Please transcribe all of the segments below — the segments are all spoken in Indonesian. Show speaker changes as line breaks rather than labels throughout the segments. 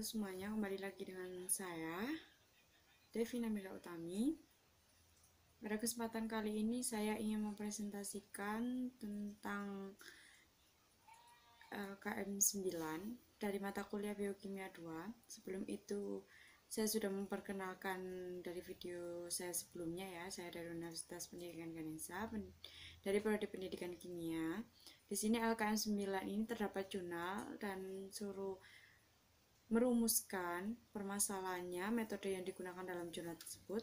semuanya, kembali lagi dengan saya Devi Namira Utami. Pada kesempatan kali ini saya ingin mempresentasikan tentang KM 9 dari mata kuliah Biokimia 2. Sebelum itu saya sudah memperkenalkan dari video saya sebelumnya ya. Saya dari Universitas Pendidikan Ganesha dari Prodi Pendidikan Kimia. Di sini LKM 9 ini terdapat jurnal dan suruh merumuskan permasalahannya, metode yang digunakan dalam jurnal tersebut.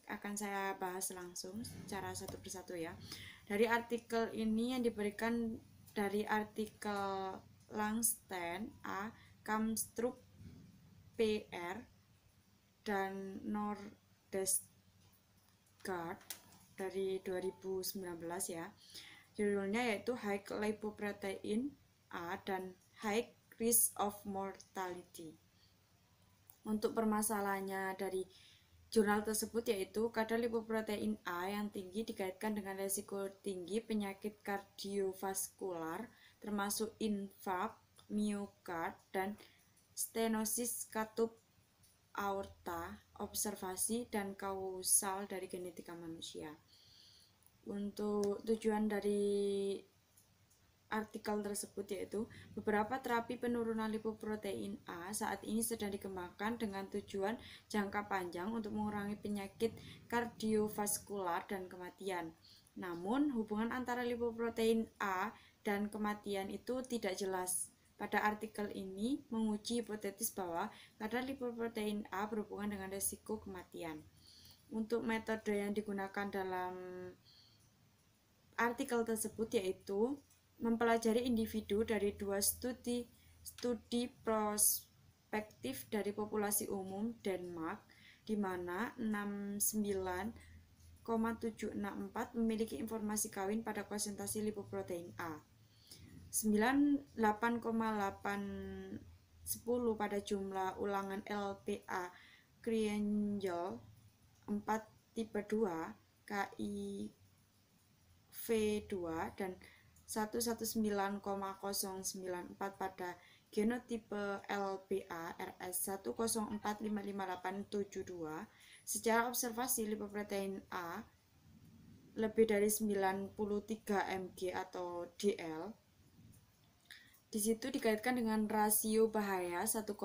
Akan saya bahas langsung secara satu persatu ya. Dari artikel ini yang diberikan dari artikel Langsten A, Kamstrup PR dan Nordestgaard dari 2019 ya. Judulnya yaitu High Lipoprotein A dan High Risk of Mortality. Untuk permasalahannya dari jurnal tersebut yaitu kadar lipoprotein A yang tinggi dikaitkan dengan resiko tinggi penyakit kardiovaskular termasuk infark, miokard, dan stenosis katup aorta, observasi dan kausal dari genetika manusia. Untuk tujuan dari artikel tersebut yaitu beberapa terapi penurunan lipoprotein A saat ini sedang dikembangkan dengan tujuan jangka panjang untuk mengurangi penyakit kardiovaskular dan kematian. Namun hubungan antara lipoprotein A dan kematian itu tidak jelas. Pada artikel ini menguji hipotesis bahwa kadar lipoprotein A berhubungan dengan risiko kematian. Untuk metode yang digunakan dalam artikel tersebut yaitu mempelajari individu dari dua studi prospektif dari populasi umum Denmark, di mana 69,764 memiliki informasi kawin pada konsentrasi lipoprotein A, 98,810 pada jumlah ulangan LPA Kriengel 4 tipe 2 KIV2 dan 119,094 pada genotipe LPA RS 104555872. Secara observasi lipoprotein A lebih dari 93 mg atau DL di situ dikaitkan dengan rasio bahaya 1,50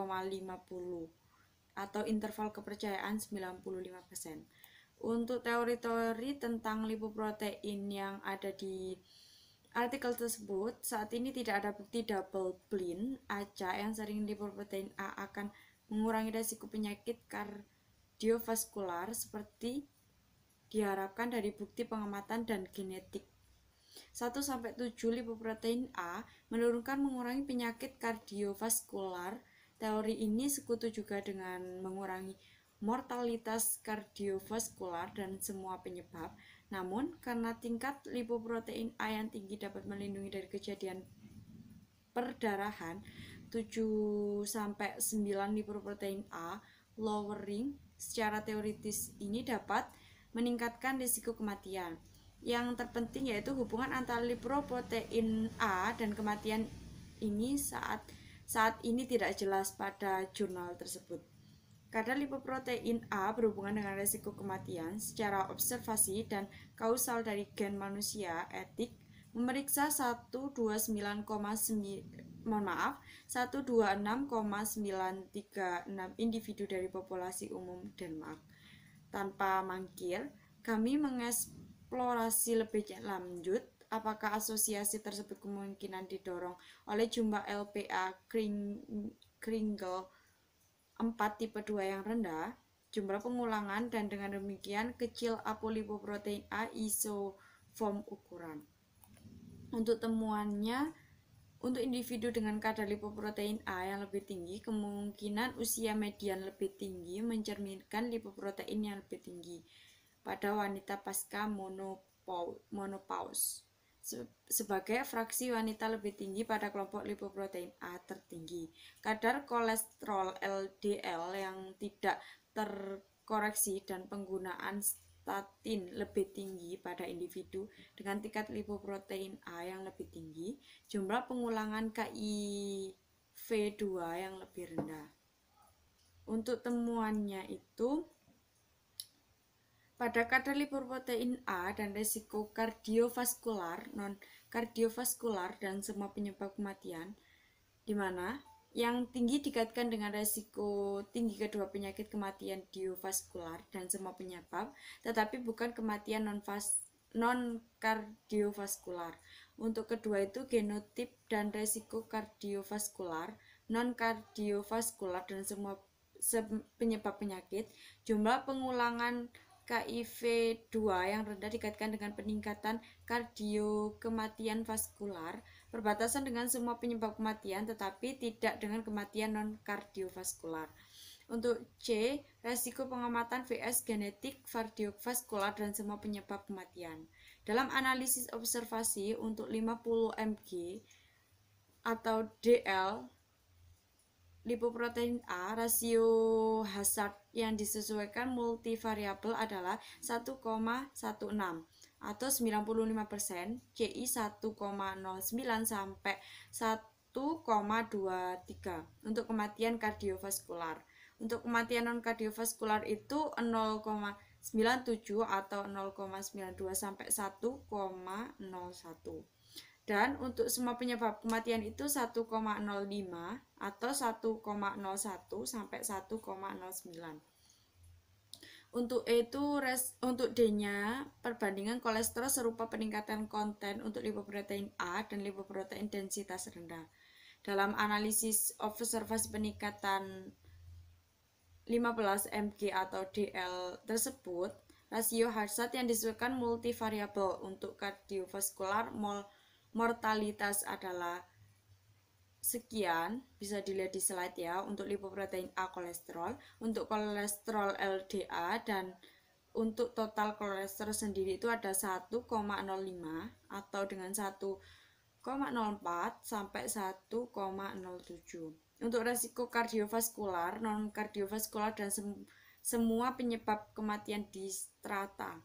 atau interval kepercayaan 95%. Untuk teori-teori tentang lipoprotein yang ada di artikel tersebut, saat ini tidak ada bukti double blind acak yang sering lipoprotein A akan mengurangi risiko penyakit kardiovaskular seperti diharapkan dari bukti pengamatan dan genetik. 1-7 lipoprotein A menurunkan mengurangi penyakit kardiovaskular. Teori ini sekutu juga dengan mengurangi mortalitas kardiovaskular dan semua penyebab. Namun, karena tingkat lipoprotein A yang tinggi dapat melindungi dari kejadian perdarahan, 7-9 lipoprotein A lowering secara teoritis ini dapat meningkatkan risiko kematian. Yang terpenting yaitu hubungan antara lipoprotein A dan kematian ini saat ini tidak jelas pada jurnal tersebut. Kadar lipoprotein A berhubungan dengan risiko kematian secara observasi dan kausal dari gen manusia etik memeriksa 126,936 individu dari populasi umum Denmark. Tanpa mangkir, kami mengeksplorasi lebih lanjut apakah asosiasi tersebut kemungkinan didorong oleh jumlah LPA Kriengel 4 tipe 2 yang rendah, jumlah pengulangan, dan dengan demikian kecil apolipoprotein A isoform ukuran. Untuk temuannya, untuk individu dengan kadar lipoprotein A yang lebih tinggi, kemungkinan usia median lebih tinggi mencerminkan lipoprotein yang lebih tinggi pada wanita pasca menopause. Sebagai fraksi wanita lebih tinggi pada kelompok lipoprotein A tertinggi. Kadar kolesterol LDL yang tidak terkoreksi dan penggunaan statin lebih tinggi pada individu dengan tingkat lipoprotein A yang lebih tinggi. Jumlah pengulangan KIV V2 yang lebih rendah. Untuk temuannya itu, pada kadar lipoprotein A dan resiko kardiovaskular, non-kardiovaskular, dan semua penyebab kematian, di mana yang tinggi dikaitkan dengan resiko tinggi kedua penyakit kematian kardiovaskular dan semua penyebab, tetapi bukan kematian non-kardiovaskular. Untuk kedua itu genotip dan resiko kardiovaskular, non-kardiovaskular, dan semua penyebab penyakit. Jumlah pengulangan KIV2 yang rendah dikaitkan dengan peningkatan kematian vaskular, berbatasan dengan semua penyebab kematian tetapi tidak dengan kematian non-kardiovaskular. Untuk C, resiko pengamatan vs genetik kardiovaskular dan semua penyebab kematian. Dalam analisis observasi untuk 50 mg atau DL lipoprotein A, rasio hazard yang disesuaikan multivariabel adalah 1,16 atau 95%, CI 1,09 sampai 1,23 untuk kematian kardiovaskular. Untuk kematian non kardiovaskular itu 0,97 atau 0,92 sampai 1,01. Dan untuk semua penyebab kematian itu 1,05 atau 1,01 sampai 1,09. Untuk E itu untuk D-nya perbandingan kolesterol serupa peningkatan konten untuk lipoprotein A dan lipoprotein densitas rendah. Dalam analisis observasi peningkatan 15 mg atau DL tersebut, rasio hazard yang disesuaikan multivariabel untuk kardiovaskular mortalitas adalah sekian, bisa dilihat di slide ya, untuk lipoprotein A kolesterol, untuk kolesterol LDA, dan untuk total kolesterol sendiri itu ada 1,05 atau dengan 1,04 sampai 1,07. Untuk resiko kardiovaskular, non kardiovaskular, dan semua penyebab kematian di strata.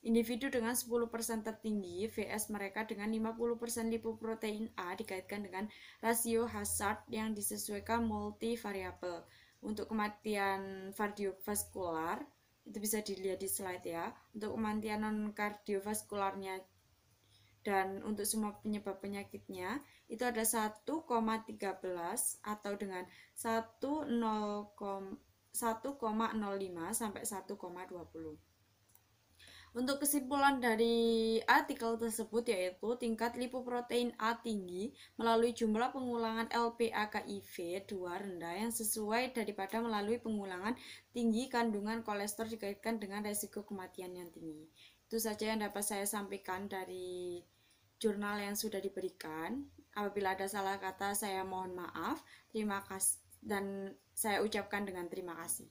Individu dengan 10% tertinggi vs mereka dengan 50% lipoprotein A dikaitkan dengan rasio hazard yang disesuaikan multivariabel. Untuk kematian kardiovaskular, itu bisa dilihat di slide ya. Untuk kematian non-kardiovaskularnya dan untuk semua penyebab penyakitnya, itu ada 1,13 atau dengan 1,05 sampai 1,20. Untuk kesimpulan dari artikel tersebut yaitu tingkat lipoprotein A tinggi melalui jumlah pengulangan LPA-KIV2 rendah yang sesuai daripada melalui pengulangan tinggi kandungan kolesterol dikaitkan dengan resiko kematian yang tinggi. Itu saja yang dapat saya sampaikan dari jurnal yang sudah diberikan. Apabila ada salah kata saya mohon maaf. Terima kasih dan saya ucapkan dengan terima kasih.